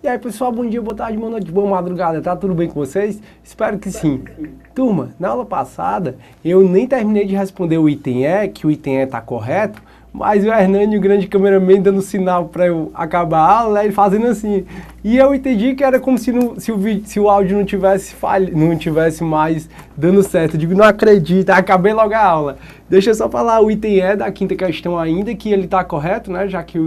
aí pessoal, bom dia, boa tarde, boa noite, boa madrugada, tá tudo bem com vocês? Espero que sim. Turma, na aula passada eu nem terminei de responder o item E, que o item E tá correto, mas o Hernani, o grande cameraman, dando sinal para eu acabar a aula, ele fazendo assim. E eu entendi que era como se o áudio não tivesse mais dando certo. Eu digo, não acredito, acabei logo a aula. Deixa eu só falar o item E da quinta questão ainda, que ele está correto, né? Já que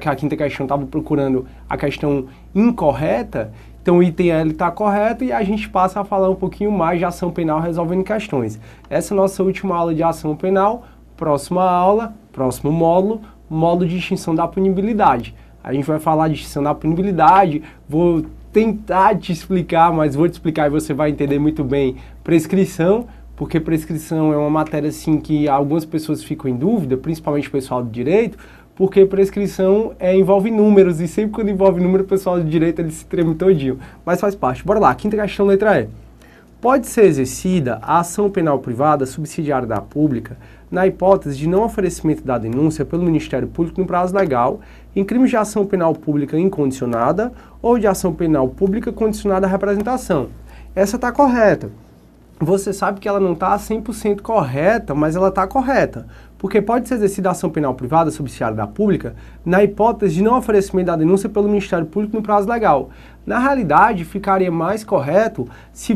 a quinta questão estava procurando a questão incorreta, então o item E está correto e a gente passa a falar um pouquinho mais de ação penal resolvendo questões. Essa é a nossa última aula de ação penal. Próxima aula, próximo módulo de extinção da punibilidade. A gente vai falar de extinção da punibilidade, vou tentar te explicar, mas vou te explicar e você vai entender muito bem prescrição, porque prescrição é uma matéria assim que algumas pessoas ficam em dúvida, principalmente o pessoal do direito, porque prescrição envolve números, e sempre quando envolve número, o pessoal do direito ele se treme todinho. Mas faz parte. Bora lá, quinta questão, letra E. Pode ser exercida a ação penal privada subsidiária da pública na hipótese de não oferecimento da denúncia pelo Ministério Público no prazo legal em crimes de ação penal pública incondicionada ou de ação penal pública condicionada à representação. Essa está correta. Você sabe que ela não está 100% correta, mas ela está correta. Porque pode ser exercida a ação penal privada subsidiária da pública na hipótese de não oferecimento da denúncia pelo Ministério Público no prazo legal. Na realidade, ficaria mais correto se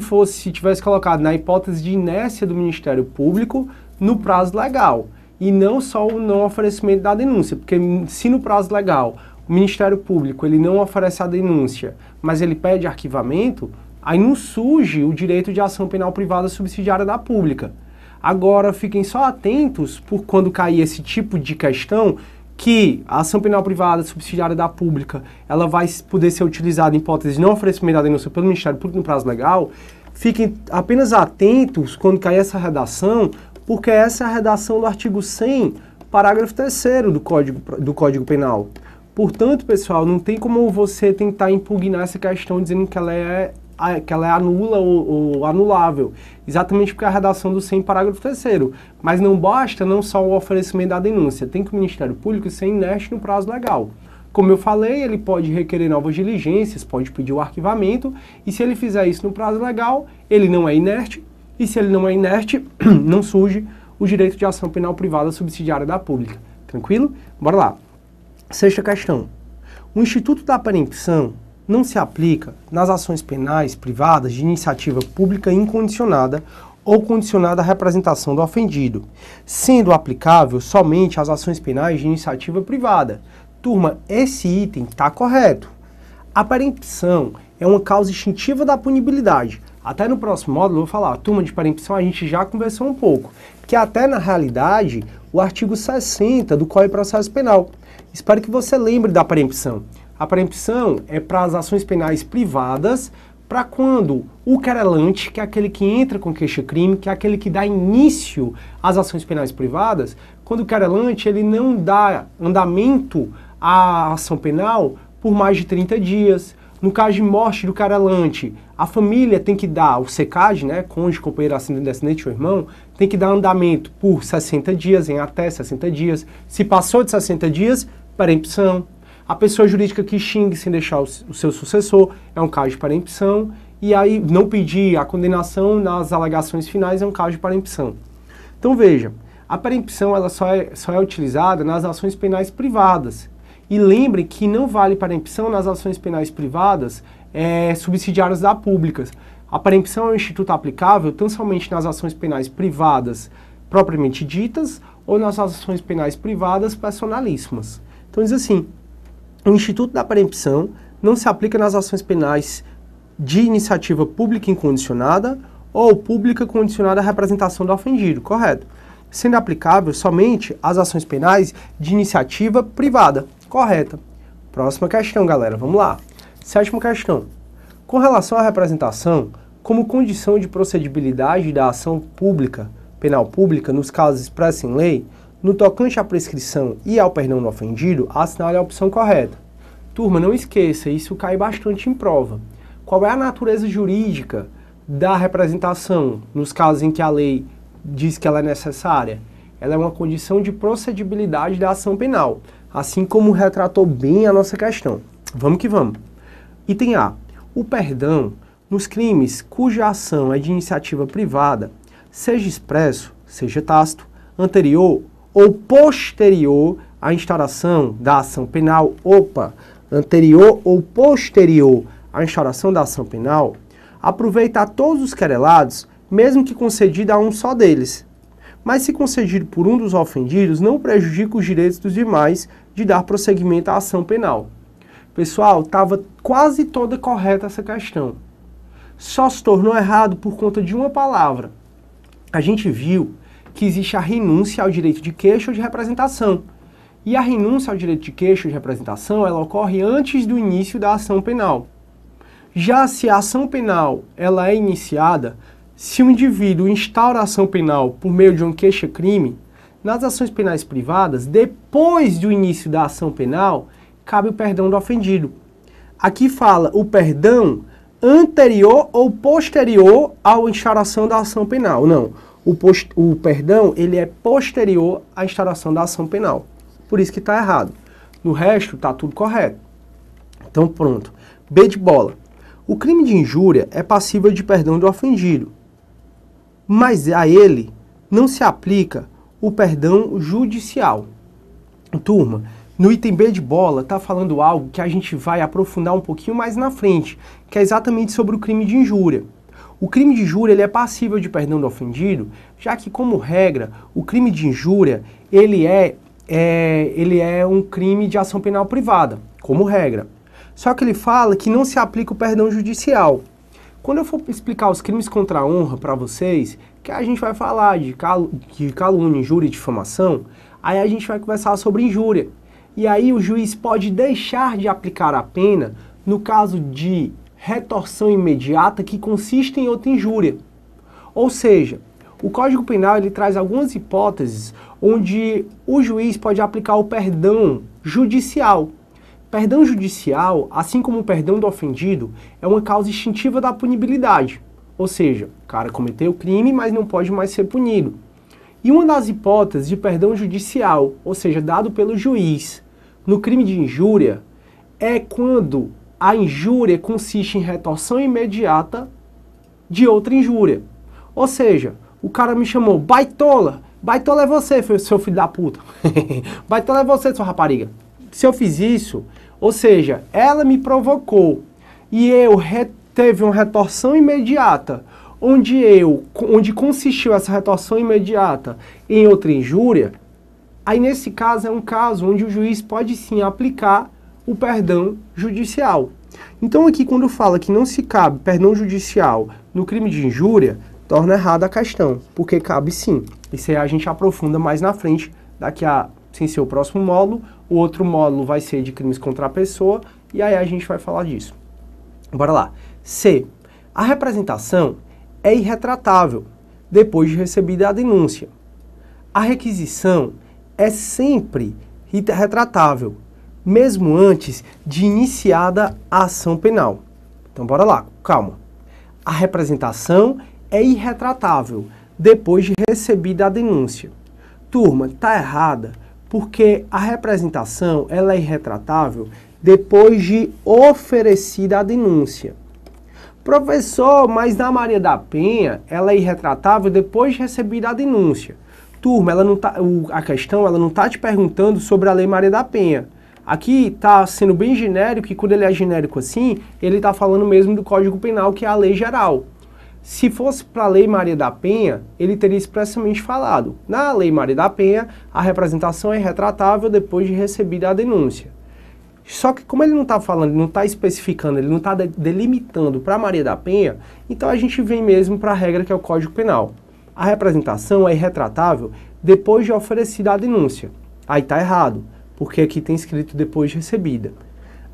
tivesse colocado na hipótese de inércia do Ministério Público no prazo legal. E não só o não oferecimento da denúncia. Porque se no prazo legal o Ministério Público ele não oferece a denúncia, mas ele pede arquivamento, aí não surge o direito de ação penal privada subsidiária da pública. Agora, fiquem só atentos por quando cair esse tipo de questão, que a ação penal privada subsidiária da pública, ela vai poder ser utilizada em hipótese de não oferecimento da denúncia pelo Ministério Público no prazo legal. Fiquem apenas atentos quando cair essa redação, porque essa é a redação do artigo 100, parágrafo 3º do Código Penal. Portanto, pessoal, não tem como você tentar impugnar essa questão dizendo que ela é anula ou anulável, exatamente porque é a redação do 100, parágrafo 3º. Mas não basta não só o oferecimento da denúncia, tem que o Ministério Público ser inerte no prazo legal. Como eu falei, ele pode requerer novas diligências, pode pedir o arquivamento, e se ele fizer isso no prazo legal, ele não é inerte, e se ele não é inerte, não surge o direito de ação penal privada subsidiária da pública. Tranquilo? Bora lá. Sexta questão. O Instituto da Perempção não se aplica nas ações penais privadas de iniciativa pública incondicionada ou condicionada à representação do ofendido, sendo aplicável somente às ações penais de iniciativa privada. Turma, esse item está correto. A perempção é uma causa extintiva da punibilidade. Até no próximo módulo eu vou falar, turma, de perempção a gente já conversou um pouco, que até na realidade o artigo 60 do Código de Processo Penal. Espero que você lembre da perempção. A perempção é para as ações penais privadas, para quando o querelante, que é aquele que entra com queixa-crime, que é aquele que dá início às ações penais privadas, quando o querelante ele não dá andamento à ação penal por mais de 30 dias. No caso de morte do querelante, a família tem que dar, o SECAD, né, cônjuge, companheiro, ascendente, descendente ou irmão, tem que dar andamento por 60 dias, em até 60 dias. Se passou de 60 dias, perempção. A pessoa jurídica que xingue sem deixar o seu sucessor é um caso de perempção, e aí não pedir a condenação nas alegações finais é um caso de perempção. Então veja, a perempção ela só é utilizada nas ações penais privadas. E lembre que não vale perempção nas ações penais privadas subsidiárias da públicas. A perempção é um instituto aplicável tão somente nas ações penais privadas propriamente ditas ou nas ações penais privadas personalíssimas. Então diz assim, o Instituto da Perempção não se aplica nas ações penais de iniciativa pública incondicionada ou pública condicionada à representação do ofendido, correto? Sendo aplicável somente às ações penais de iniciativa privada, correta. Próxima questão, galera, vamos lá. Sétima questão. Com relação à representação, como condição de procedibilidade da ação pública, penal pública, nos casos expressos em lei, no tocante à prescrição e ao perdão do ofendido, assinale a opção correta. Turma, não esqueça, isso cai bastante em prova. Qual é a natureza jurídica da representação, nos casos em que a lei diz que ela é necessária? Ela é uma condição de procedibilidade da ação penal, assim como retratou bem a nossa questão. Vamos que vamos. Item A. O perdão nos crimes cuja ação é de iniciativa privada, seja expresso, seja tácito, anterior ou posterior à instauração da ação penal, anterior ou posterior à instauração da ação penal, aproveita a todos os querelados, mesmo que concedido a um só deles. Mas se concedido por um dos ofendidos, não prejudica os direitos dos demais de dar prosseguimento à ação penal. Pessoal, estava quase toda correta essa questão. Só se tornou errado por conta de uma palavra. A gente viu que existe a renúncia ao direito de queixa ou de representação. E a renúncia ao direito de queixa ou de representação, ela ocorre antes do início da ação penal. Já se a ação penal ela é iniciada, se o indivíduo instaura a ação penal por meio de uma queixa-crime, nas ações penais privadas, depois do início da ação penal, cabe o perdão do ofendido. Aqui fala o perdão anterior ou posterior à instauração da ação penal. Não, o perdão ele é posterior à instauração da ação penal. Por isso que está errado. No resto, está tudo correto. Então, pronto. B de bola. O crime de injúria é passível de perdão do ofendido, mas a ele não se aplica o perdão judicial. Turma, no item B de bola está falando algo que a gente vai aprofundar um pouquinho mais na frente, que é exatamente sobre o crime de injúria. O crime de injúria ele é passível de perdão do ofendido, já que, como regra, o crime de injúria ele é um crime de ação penal privada, como regra. Só que ele fala que não se aplica o perdão judicial. Quando eu for explicar os crimes contra a honra para vocês, que a gente vai falar de calúnia, injúria e difamação, aí a gente vai conversar sobre injúria. E aí o juiz pode deixar de aplicar a pena no caso de retorção imediata que consiste em outra injúria. Ou seja, o Código Penal ele traz algumas hipóteses onde o juiz pode aplicar o perdão judicial. Perdão judicial, assim como o perdão do ofendido, é uma causa extintiva da punibilidade. Ou seja, o cara cometeu o crime, mas não pode mais ser punido. E uma das hipóteses de perdão judicial, ou seja, dado pelo juiz, no crime de injúria, é quando a injúria consiste em retorção imediata de outra injúria. Ou seja, o cara me chamou, baitola, baitola é você, seu filho da puta. Baitola é você, sua rapariga. Se eu fiz isso, ou seja, ela me provocou e eu teve uma retorção imediata, onde consistiu essa retorção imediata em outra injúria, aí nesse caso é um caso onde o juiz pode sim aplicar o perdão judicial. Então aqui quando fala que não se cabe perdão judicial no crime de injúria, torna errada a questão, porque cabe sim. Isso aí a gente aprofunda mais na frente, daqui a sem ser o próximo módulo, o outro módulo vai ser de crimes contra a pessoa, e aí a gente vai falar disso. Bora lá. C. A representação é irretratável, depois de recebida a denúncia. A requisição é sempre irretratável, mesmo antes de iniciada a ação penal. Então bora lá, calma. A representação é irretratável, depois de recebida a denúncia. Turma, tá errada, porque a representação ela é irretratável depois de oferecida a denúncia. Professor, mas na Maria da Penha ela é irretratável depois de recebida a denúncia. Turma, a questão ela não está te perguntando sobre a Lei Maria da Penha. Aqui está sendo bem genérico, e quando ele é genérico assim, ele está falando mesmo do Código Penal, que é a lei geral. Se fosse para a Lei Maria da Penha, ele teria expressamente falado. Na Lei Maria da Penha, a representação é irretratável depois de recebida a denúncia. Só que como ele não está falando, ele não está especificando, ele não está delimitando para a Maria da Penha, então a gente vem mesmo para a regra que é o Código Penal. A representação é irretratável depois de oferecida a denúncia. Aí está errado, porque aqui tem escrito depois de recebida.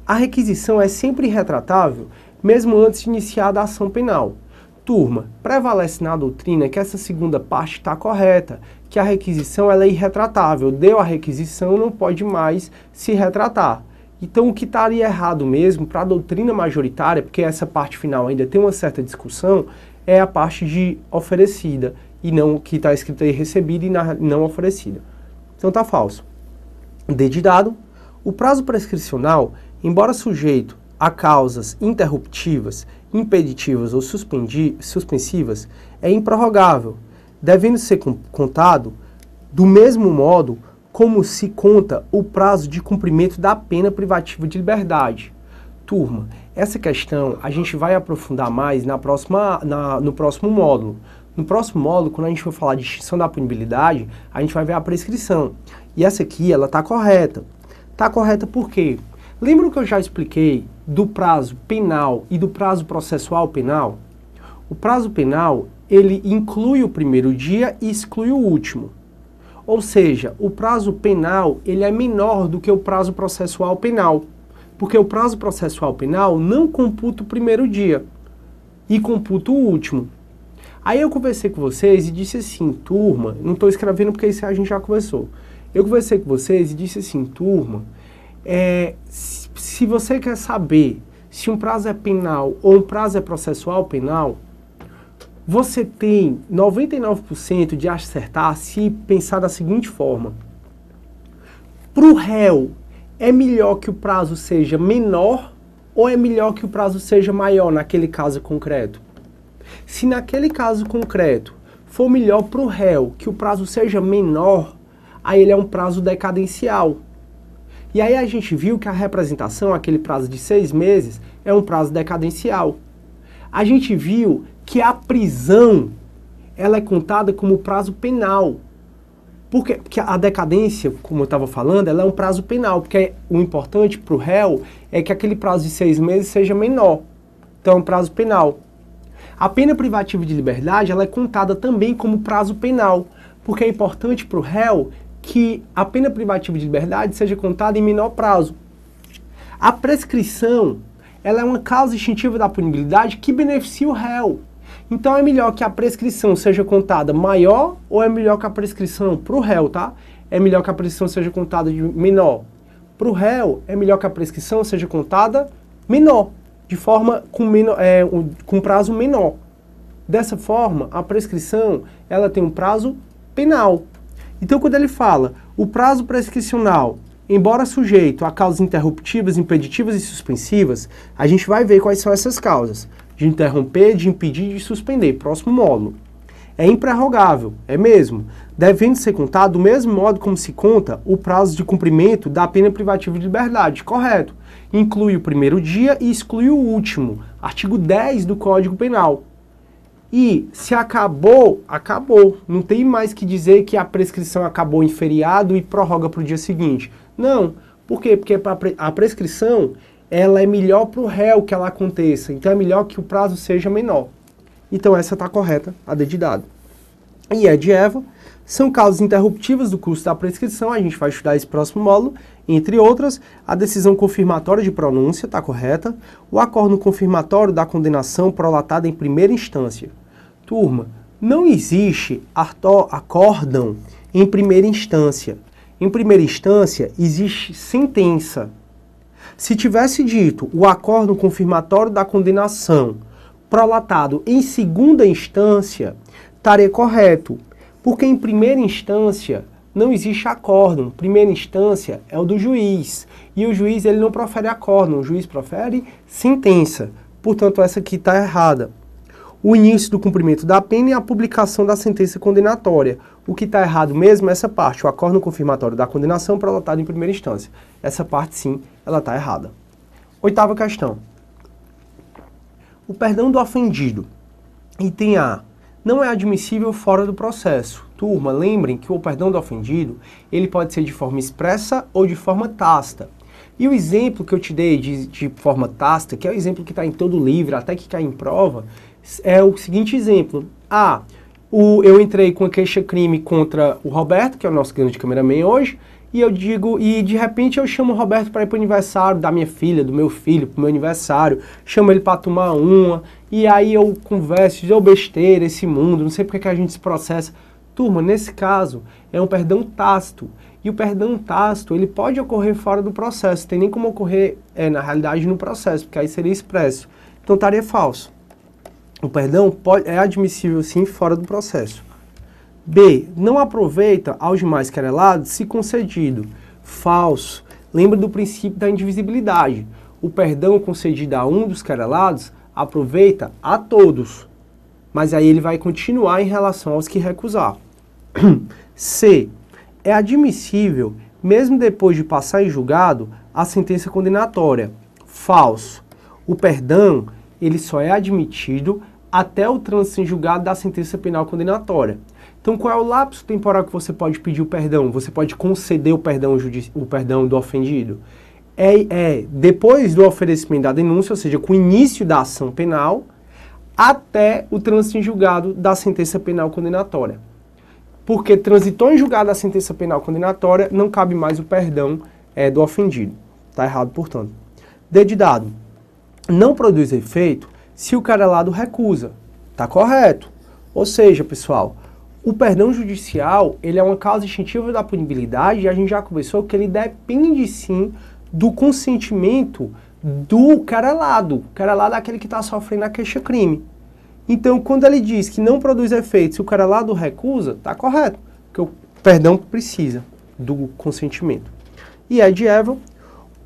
A requisição é sempre irretratável, mesmo antes de iniciada a ação penal. Turma, prevalece na doutrina que essa segunda parte está correta, que a requisição ela é irretratável. Deu a requisição, não pode mais se retratar. Então o que estaria errado mesmo para a doutrina majoritária, porque essa parte final ainda tem uma certa discussão, é a parte de oferecida, e não que está escrito aí recebida e não oferecida. Então está falso. D de dado, o prazo prescricional, embora sujeito a causas interruptivas, impeditivas ou suspensivas é improrrogável, devendo ser contado do mesmo modo como se conta o prazo de cumprimento da pena privativa de liberdade. Turma, essa questão a gente vai aprofundar mais no próximo módulo. No próximo módulo, quando a gente for falar de extinção da punibilidade, a gente vai ver a prescrição. E essa aqui, ela está correta. Está correta por quê? Lembra que eu já expliquei do prazo penal e do prazo processual penal? O prazo penal, ele inclui o primeiro dia e exclui o último. Ou seja, o prazo penal, ele é menor do que o prazo processual penal. Porque o prazo processual penal não computa o primeiro dia e computa o último. Aí eu conversei com vocês e disse assim, turma, não estou escrevendo porque isso a gente já conversou. Eu conversei com vocês e disse assim, turma, se você quer saber se um prazo é penal ou um prazo é processual penal, você tem 99% de acertar se pensar da seguinte forma. Para o réu, é melhor que o prazo seja menor ou é melhor que o prazo seja maior naquele caso concreto? Se naquele caso concreto for melhor para o réu que o prazo seja menor, aí ele é um prazo decadencial. E aí a gente viu que a representação, aquele prazo de 6 meses, é um prazo decadencial. A gente viu que a prisão, ela é contada como prazo penal. Porque a decadência, como eu estava falando, ela é um prazo penal, porque o importante para o réu é que aquele prazo de 6 meses seja menor. Então é um prazo penal. A pena privativa de liberdade, ela é contada também como prazo penal, porque é importante para o réu que a pena privativa de liberdade seja contada em menor prazo. A prescrição, ela é uma causa extintiva da punibilidade que beneficia o réu. Então é melhor que a prescrição seja contada maior ou é melhor que a prescrição para o réu, tá? É melhor que a prescrição seja contada de menor. Para o réu, é melhor que a prescrição seja contada menor, de forma com prazo menor. Dessa forma, a prescrição, ela tem um prazo penal. Então quando ele fala, o prazo prescricional, embora sujeito a causas interruptivas, impeditivas e suspensivas, a gente vai ver quais são essas causas. De interromper, de impedir e de suspender. Próximo módulo. É improrrogável, é mesmo, devendo ser contado do mesmo modo como se conta o prazo de cumprimento da pena privativa de liberdade. Correto. Inclui o primeiro dia e exclui o último. Artigo 10 do Código Penal. E se acabou, acabou. Não tem mais que dizer que a prescrição acabou em feriado e prorroga para o dia seguinte. Não. Por quê? Porque a prescrição, ela é melhor para o réu que ela aconteça. Então é melhor que o prazo seja menor. Então essa está correta, a D de dado. E E de Eva, são causas interruptivas do curso da prescrição, a gente vai estudar esse próximo módulo. Entre outras, a decisão confirmatória de pronúncia, está correta. O acórdão confirmatório da condenação prolatada em primeira instância. Turma, não existe acórdão em primeira instância. Em primeira instância, existe sentença. Se tivesse dito o acórdão confirmatório da condenação prolatado em segunda instância, estaria correto. Porque em primeira instância não existe acórdão. Primeira instância é o do juiz. E o juiz ele não profere acórdão, o juiz profere sentença. Portanto, essa aqui está errada. O início do cumprimento da pena e a publicação da sentença condenatória. O que está errado mesmo é essa parte, o acórdão confirmatório da condenação prolatado em primeira instância. Essa parte, sim, ela está errada. Oitava questão. O perdão do ofendido. Item A. Não é admissível fora do processo. Turma, lembrem que o perdão do ofendido, ele pode ser de forma expressa ou de forma tácita. E o exemplo que eu te dei de forma tácita, que é o exemplo que está em todo o livro, até que cai em prova, é o seguinte exemplo. Eu entrei com a queixa-crime contra o Roberto, que é o nosso grande cameraman hoje, e eu digo, e de repente eu chamo o Roberto para ir para o aniversário da minha filha, do meu filho, para o meu aniversário, chamo ele para tomar uma, e aí eu converso, digo besteira, esse mundo, não sei porque que a gente se processa. Turma, nesse caso, é um perdão tácito. E o perdão tácito, ele pode ocorrer fora do processo, tem nem como ocorrer, na realidade, no processo, porque aí seria expresso. Então estaria falso. O perdão é admissível, sim, fora do processo. B. Não aproveita aos demais querelados se concedido. Falso. Lembra do princípio da indivisibilidade. o perdão concedido a um dos querelados aproveita a todos, mas aí ele vai continuar em relação aos que recusar. C. É admissível, mesmo depois de passar em julgado, a sentença condenatória. Falso. O perdão, ele só é admitido até o trânsito em julgado da sentença penal condenatória. Então, qual é o lapso temporal que você pode pedir o perdão? Você pode conceder o perdão do ofendido? Depois do oferecimento da denúncia, ou seja, com o início da ação penal, até o trânsito em julgado da sentença penal condenatória. Porque transitou em julgado a sentença penal condenatória, não cabe mais o perdão do ofendido. Está errado, portanto. D de dado. Não produz efeito se o querelado recusa. Está correto. Ou seja, pessoal, o perdão judicial, ele é uma causa extintiva da punibilidade e a gente já conversou que ele depende, sim, do consentimento do querelado. O querelado é aquele que está sofrendo a queixa-crime. Então, quando ele diz que não produz efeito se o querelado recusa, está correto, porque o perdão precisa do consentimento. E é de Eva,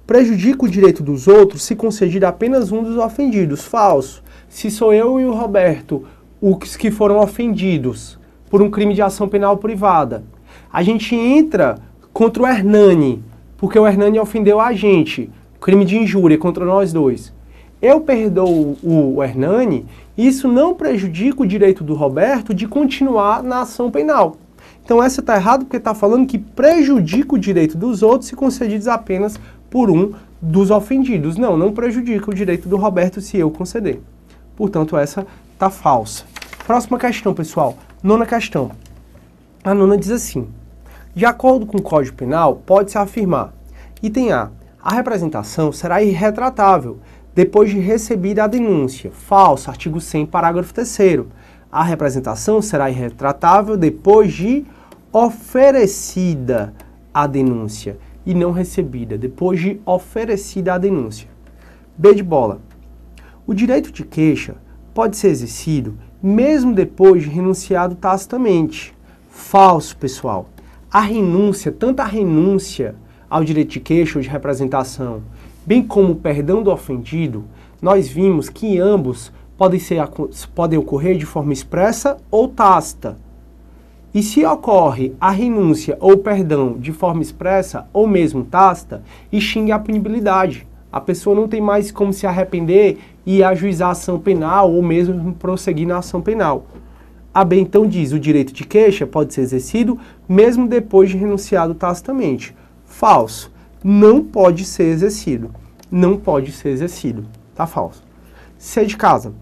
prejudica o direito dos outros se concedido apenas um dos ofendidos. Falso. Se sou eu e o Roberto os que foram ofendidos por um crime de ação penal privada, a gente entra contra o Hernani, porque o Hernani ofendeu a gente, crime de injúria contra nós dois. Eu perdoo o Hernani, isso não prejudica o direito do Roberto de continuar na ação penal. Então essa está errado porque está falando que prejudica o direito dos outros se concedidos apenas por um dos ofendidos. Não, não prejudica o direito do Roberto se eu conceder. Portanto, essa está falsa. Próxima questão, pessoal. Nona questão. A nona diz assim: de acordo com o Código Penal, pode-se afirmar, item A, a representação será irretratável depois de recebida a denúncia. Falso, artigo 100, parágrafo 3º. A representação será irretratável depois de oferecida a denúncia e não recebida, depois de oferecida a denúncia. B de bola. O direito de queixa pode ser exercido mesmo depois de renunciado tacitamente. Falso, pessoal. A renúncia, tanto a renúncia ao direito de queixa ou de representação, bem como o perdão do ofendido, nós vimos que ambos podem ocorrer de forma expressa ou tácita. E se ocorre a renúncia ou o perdão de forma expressa ou mesmo tácita, extingue a punibilidade. A pessoa não tem mais como se arrepender e ajuizar a ação penal ou mesmo prosseguir na ação penal. A B então diz: o direito de queixa pode ser exercido mesmo depois de renunciado tacitamente. Falso. Não pode ser exercido. Não pode ser exercido. Tá falso. C de casa.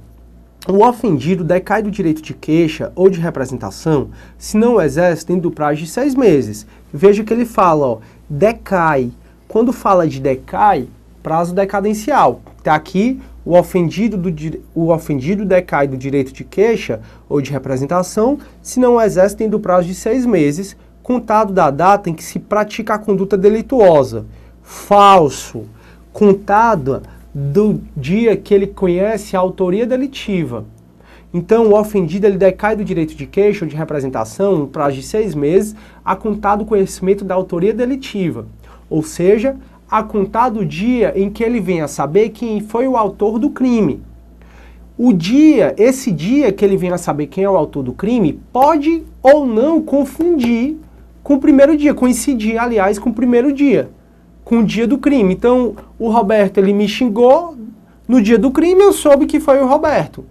O ofendido decai do direito de queixa ou de representação se não o exerce dentro do prazo de 6 meses. Veja que ele fala, ó, decai. Quando fala de decai, prazo decadencial. Tá aqui, o ofendido decai do direito de queixa ou de representação se não o exerce dentro do prazo de 6 meses, contado da data em que se pratica a conduta delituosa. Falso. Contada do dia que ele conhece a autoria delitiva. Então, o ofendido ele decai do direito de queixa ou de representação no prazo de 6 meses, a contar do conhecimento da autoria delitiva. Ou seja, a contar do dia em que ele venha a saber quem foi o autor do crime. Esse dia que ele venha a saber quem é o autor do crime, pode ou não confundir com o primeiro dia, coincidir, aliás, com o primeiro dia, com o dia do crime. Então, o Roberto, ele me xingou, no dia do crime eu soube que foi o Roberto.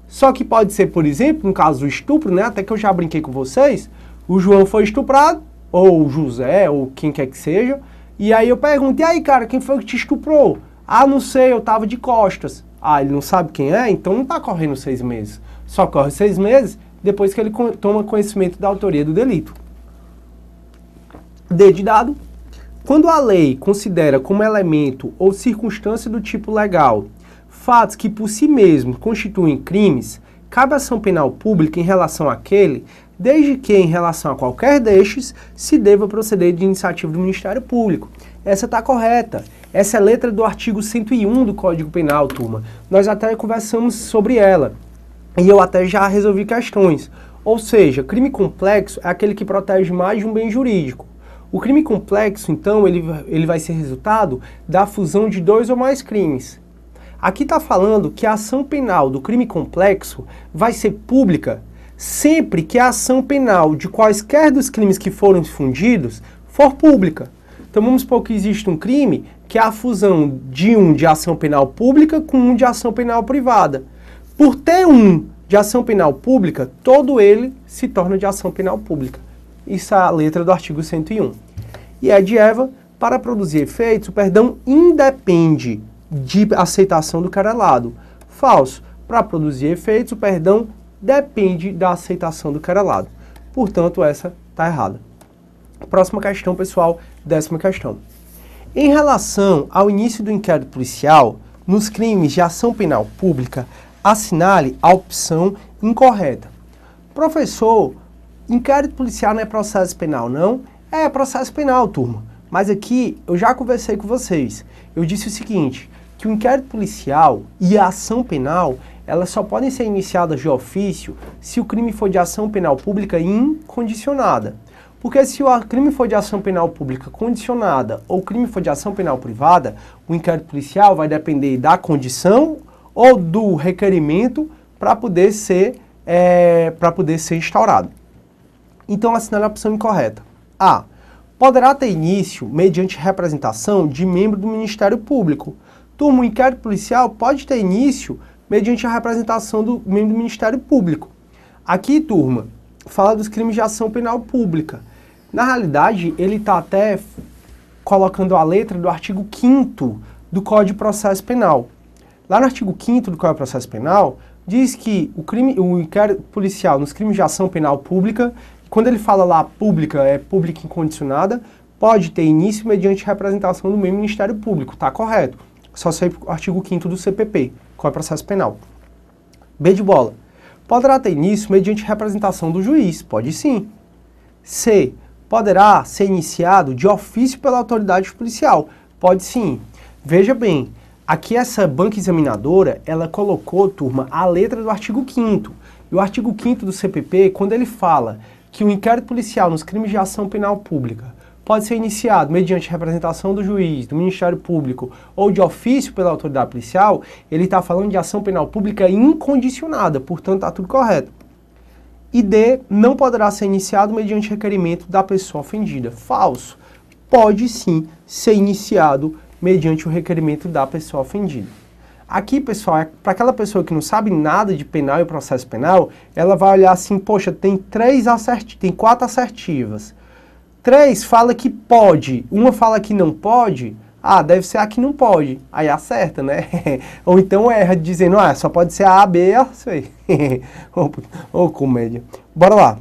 Só que pode ser, por exemplo, no caso do estupro, né, até que eu já brinquei com vocês, o João foi estuprado, ou o José, ou quem quer que seja, e aí eu pergunto: e aí, cara, quem foi que te estuprou? Ah, não sei, eu tava de costas. Ah, ele não sabe quem é? Então não tá correndo 6 meses. Só corre 6 meses depois que ele toma conhecimento da autoria do delito. D de dado. Quando a lei considera como elemento ou circunstância do tipo legal fatos que por si mesmos constituem crimes, cabe ação penal pública em relação àquele, desde que em relação a qualquer destes se deva proceder de iniciativa do Ministério Público. Essa está correta. Essa é a letra do artigo 101 do Código Penal, turma. Nós até conversamos sobre ela e eu até já resolvi questões. Ou seja, crime complexo é aquele que protege mais de um bem jurídico. O crime complexo, então, ele vai ser resultado da fusão de 2 ou mais crimes. Aqui está falando que a ação penal do crime complexo vai ser pública sempre que a ação penal de quaisquer dos crimes que foram fundidos for pública. Então vamos supor que existe um crime que é a fusão de um de ação penal pública com um de ação penal privada. Por ter um de ação penal pública, todo ele se torna de ação penal pública. Isso é a letra do artigo 101. E é de Eva, para produzir efeitos, o perdão independe de aceitação do querelado. Falso. Para produzir efeitos, o perdão depende da aceitação do querelado. Portanto, essa está errada. Próxima questão, pessoal, 10ª questão. Em relação ao início do inquérito policial, nos crimes de ação penal pública, assinale a opção incorreta. Professor, inquérito policial não é processo penal, não? É processo penal, turma. Mas aqui eu já conversei com vocês. Eu disse o seguinte, que o inquérito policial e a ação penal, elas só podem ser iniciadas de ofício se o crime for de ação penal pública incondicionada. Porque se o crime for de ação penal pública condicionada ou o crime for de ação penal privada, o inquérito policial vai depender da condição ou do requerimento para poder ser instaurado. Então, assinale a opção incorreta. A. Poderá ter início mediante representação de membro do Ministério Público. Turma, o inquérito policial pode ter início mediante a representação do membro do Ministério Público. Aqui, turma, fala dos crimes de ação penal pública. Na realidade, ele está até colocando a letra do artigo 5º do Código de Processo Penal. Lá no artigo 5º do Código de Processo Penal, diz que o inquérito policial nos crimes de ação penal pública, quando ele fala lá pública, é pública incondicionada, pode ter início mediante representação do mesmo Ministério Público. Está correto. Só sei o artigo 5º do CPP, Código de Processo Penal. B de bola. Poderá ter início mediante representação do juiz. Pode sim. C. Poderá ser iniciado de ofício pela autoridade policial. Pode sim. Veja bem, aqui essa banca examinadora, ela colocou, turma, a letra do artigo 5º. E o artigo 5º do CPP, quando ele fala que o inquérito policial nos crimes de ação penal pública pode ser iniciado mediante representação do juiz, do Ministério Público ou de ofício pela autoridade policial, ele está falando de ação penal pública incondicionada, portanto está tudo correto. E D, não poderá ser iniciado mediante requerimento da pessoa ofendida. Falso. Pode sim ser iniciado mediante o requerimento da pessoa ofendida. Aqui, pessoal, para aquela pessoa que não sabe nada de penal e processo penal, ela vai olhar assim, poxa, tem 4 assertivas. 3 fala que pode, uma fala que não pode, deve ser a que não pode. Aí acerta, né? Ou então erra dizendo, só pode ser a B e a C. Ô, comédia. Bora lá.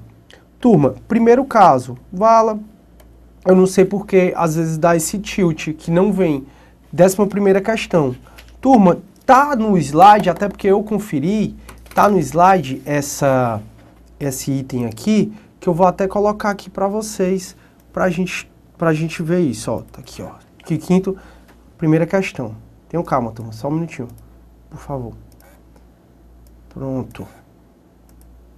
Turma, primeiro caso, vala. Eu não sei porque às vezes dá esse tilt que não vem. 11ª questão. Turma, tá no slide, até porque eu conferi, tá no slide esse item aqui, que eu vou até colocar aqui para vocês, pra gente ver isso, ó. Tá aqui, ó. Aqui, primeira questão. Tenham calma, turma, só um minutinho, por favor. Pronto.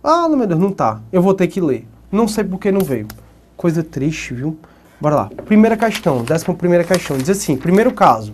Não, meu Deus, não tá. Eu vou ter que ler. Não sei por que não veio. Coisa triste, viu? Bora lá. Primeira questão, 11ª questão. Diz assim, primeiro caso.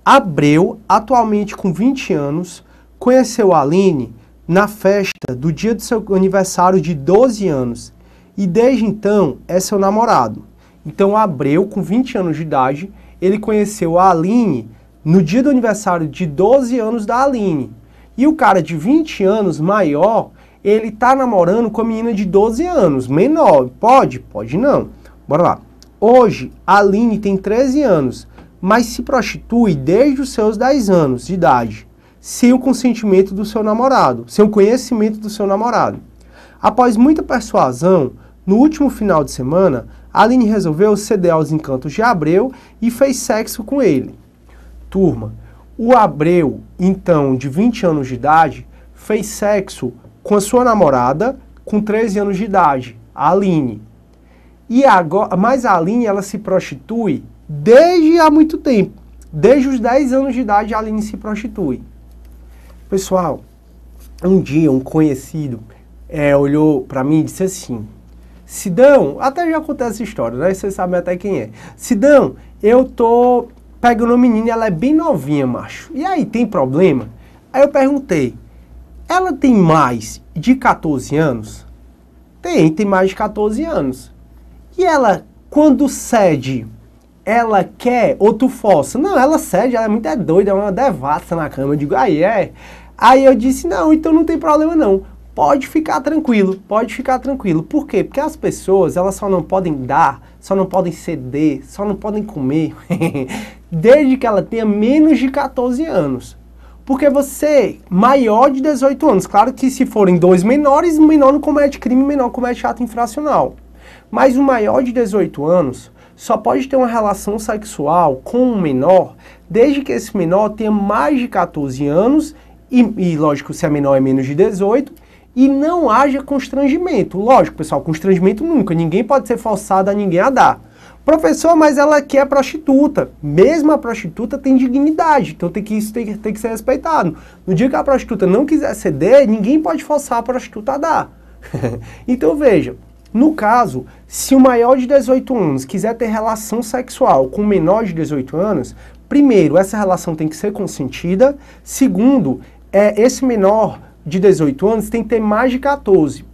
Abreu, atualmente com 20 anos, conheceu a Aline na festa do dia do seu aniversário de 12 anos. E desde então é seu namorado. Então Abreu, com 20 anos de idade, ele conheceu a Aline no dia do aniversário de 12 anos da Aline. E o cara de 20 anos, maior, ele tá namorando com a menina de 12 anos, menor. Pode? Pode não. Bora lá. Hoje, a Aline tem 13 anos, mas se prostitui desde os seus 10 anos de idade, sem o consentimento do seu namorado, sem o conhecimento do seu namorado. Após muita persuasão, no último final de semana, Aline resolveu ceder aos encantos de Abreu e fez sexo com ele. Turma, o Abreu, então, de 20 anos de idade, fez sexo com a sua namorada com 13 anos de idade, a Aline. E agora, mas a Aline, ela se prostitui desde há muito tempo. Desde os 10 anos de idade, a Aline se prostitui. Pessoal, um dia um conhecido olhou para mim e disse assim, Sidão, até já acontece essa história, né? Vocês sabem até quem é. Sidão, eu tô pegando uma menina e ela é bem novinha, macho. E aí, tem problema? Aí eu perguntei, ela tem mais de 14 anos? Tem mais de 14 anos. E ela, quando cede, ela quer ou tu força? Não, ela cede, ela é muito doida, é uma devassa na cama. Eu digo, aí é? Aí eu disse, não, então não tem problema não. Pode ficar tranquilo, pode ficar tranquilo. Por quê? Porque as pessoas, elas só não podem dar, só não podem ceder, só não podem comer, desde que ela tenha menos de 14 anos. Porque você, maior de 18 anos, claro que se forem dois menores, o menor não comete crime, o menor comete ato infracional. Mas o maior de 18 anos só pode ter uma relação sexual com um menor, desde que esse menor tenha mais de 14 anos, e lógico, se a menor é menos de 18, e não haja constrangimento. Lógico, pessoal, constrangimento nunca. Ninguém pode ser forçado a ninguém a dar. Professor, mas ela aqui é prostituta. Mesmo a prostituta tem dignidade, então isso tem que ser respeitado. No dia que a prostituta não quiser ceder, ninguém pode forçar a prostituta a dar. Então veja, no caso, se o maior de 18 anos quiser ter relação sexual com o menor de 18 anos, primeiro, essa relação tem que ser consentida. Segundo, esse menor de 18 anos tem que ter mais de 14.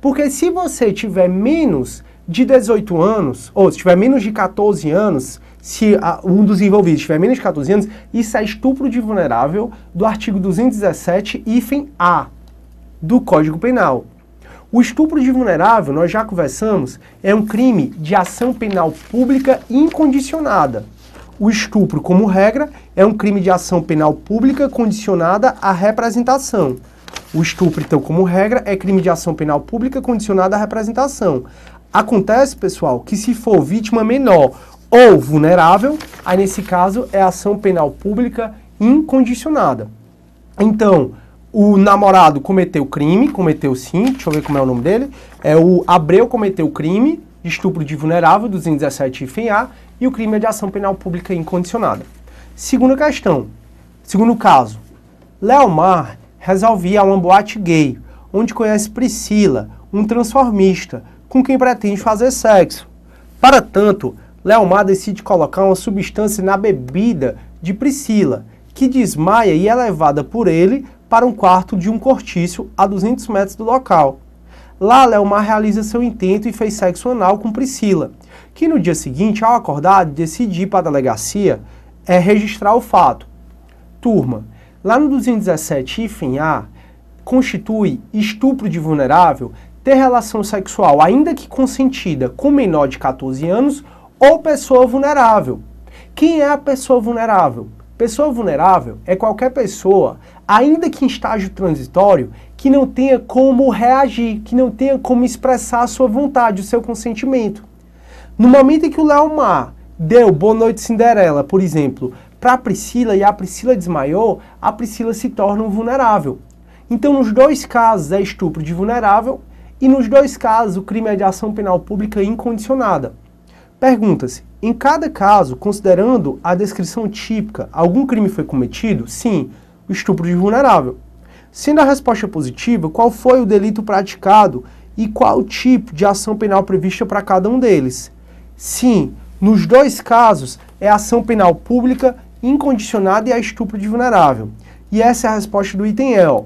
Porque se você tiver menos de 18 anos, ou se tiver menos de 14 anos, se um dos envolvidos tiver menos de 14 anos, isso é estupro de vulnerável do artigo 217, hífen A, do Código Penal. O estupro de vulnerável, nós já conversamos, é um crime de ação penal pública incondicionada. O estupro, como regra, é um crime de ação penal pública condicionada à representação. O estupro, então, como regra, é crime de ação penal pública condicionada à representação. Acontece, pessoal, que se for vítima menor ou vulnerável, aí nesse caso é ação penal pública incondicionada. Então, o namorado cometeu crime, cometeu sim, deixa eu ver como é o nome dele, o Abreu cometeu crime de estupro de vulnerável, 217 hífen A, e o crime é de ação penal pública incondicionada. Segunda questão, segundo caso, Leomar resolvia uma boate gay, onde conhece Priscila, um transformista, com quem pretende fazer sexo. Para tanto, Leomar decide colocar uma substância na bebida de Priscila, que desmaia e é levada por ele para um quarto de um cortiço a 200 metros do local. Lá, Leomar realiza seu intento e fez sexo anal com Priscila, que no dia seguinte, ao acordar, decide ir para a delegacia registrar o fato. Turma, lá no 217 hífen A, constitui estupro de vulnerável ter relação sexual, ainda que consentida, com menor de 14 anos ou pessoa vulnerável. Quem é a pessoa vulnerável? Pessoa vulnerável é qualquer pessoa, ainda que em estágio transitório, que não tenha como reagir, que não tenha como expressar a sua vontade, o seu consentimento. No momento em que o Leomar deu Boa Noite Cinderela, por exemplo, para a Priscila e a Priscila desmaiou, a Priscila se torna um vulnerável. Então, nos dois casos é estupro de vulnerável e nos dois casos o crime é de ação penal pública incondicionada. Pergunta-se, em cada caso, considerando a descrição típica, algum crime foi cometido? Sim, o estupro de vulnerável. Sendo a resposta positiva, qual foi o delito praticado e qual tipo de ação penal prevista para cada um deles? Sim, nos dois casos é ação penal pública incondicionada e é estupro de vulnerável. E essa é a resposta do item E, ó.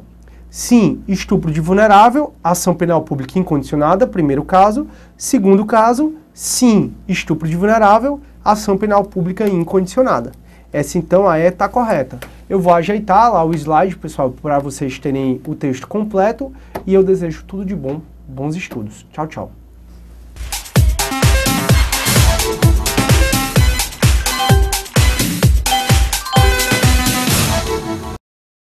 Sim, estupro de vulnerável, ação penal pública incondicionada, primeiro caso. Segundo caso, sim, estupro de vulnerável, ação penal pública incondicionada. Essa então aí está correta. Eu vou ajeitar lá o slide, pessoal, para vocês terem o texto completo e eu desejo tudo de bom, bons estudos. Tchau, tchau.